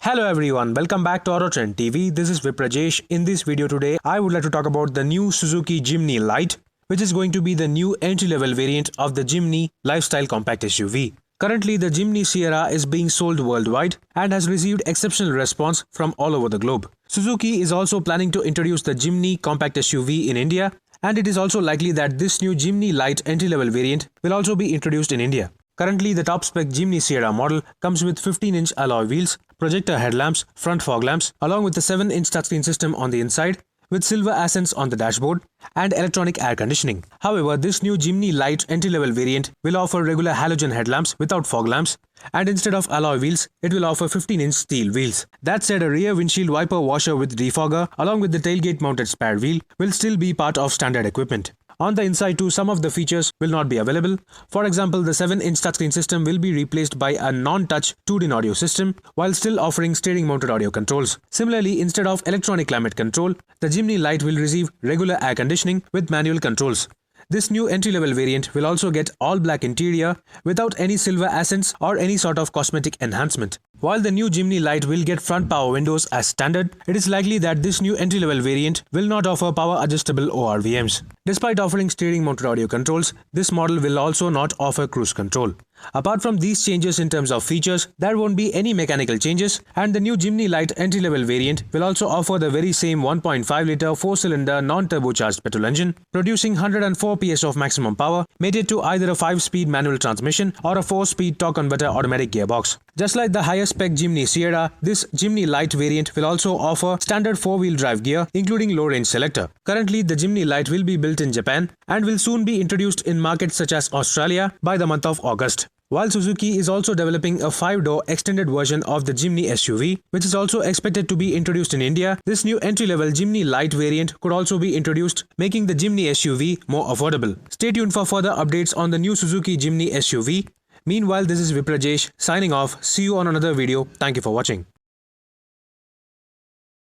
Hello everyone, welcome back to Auto Trend TV. This is Viprajesh. In this video today, I would like to talk about the new Suzuki Jimny Lite, which is going to be the new entry-level variant of the Jimny Lifestyle Compact SUV. Currently, the Jimny Sierra is being sold worldwide and has received exceptional response from all over the globe. Suzuki is also planning to introduce the Jimny Compact SUV in India, and it is also likely that this new Jimny Lite entry-level variant will also be introduced in India. Currently, the top-spec Jimny Sierra model comes with 15-inch alloy wheels, projector headlamps, front fog lamps, along with a 7-inch touchscreen system on the inside, with silver accents on the dashboard and electronic air conditioning. However, this new Jimny Lite entry-level variant will offer regular halogen headlamps without fog lamps, and instead of alloy wheels, it will offer 15-inch steel wheels. That said, a rear windshield wiper washer with defogger along with the tailgate-mounted spare wheel will still be part of standard equipment. On the inside too, some of the features will not be available. For example, the 7-inch touchscreen system will be replaced by a non-touch 2-in audio system, while still offering steering-mounted audio controls. Similarly, instead of electronic climate control, the Jimny Lite will receive regular air conditioning with manual controls. This new entry-level variant will also get all-black interior without any silver accents or any sort of cosmetic enhancement. While the new Jimny Lite will get front power windows as standard, it is likely that this new entry-level variant will not offer power-adjustable ORVMs. Despite offering steering-mounted audio controls, this model will also not offer cruise control. Apart from these changes in terms of features, there won't be any mechanical changes, and the new Jimny Lite entry-level variant will also offer the very same 1.5-litre 4-cylinder non-turbocharged petrol engine, producing 104 PS of maximum power, mated to either a 5-speed manual transmission or a 4-speed torque converter automatic gearbox. Just like the higher spec Jimny Sierra, this Jimny Lite variant will also offer standard 4-wheel drive gear, including low-range selector. Currently, the Jimny Lite will be built in Japan and will soon be introduced in markets such as Australia by the month of August. While Suzuki is also developing a 5-door extended version of the Jimny SUV, which is also expected to be introduced in India, this new entry-level Jimny Lite variant could also be introduced, making the Jimny SUV more affordable. Stay tuned for further updates on the new Suzuki Jimny SUV. Meanwhile, this is Viprajesh signing off. See you on another video. Thank you for watching.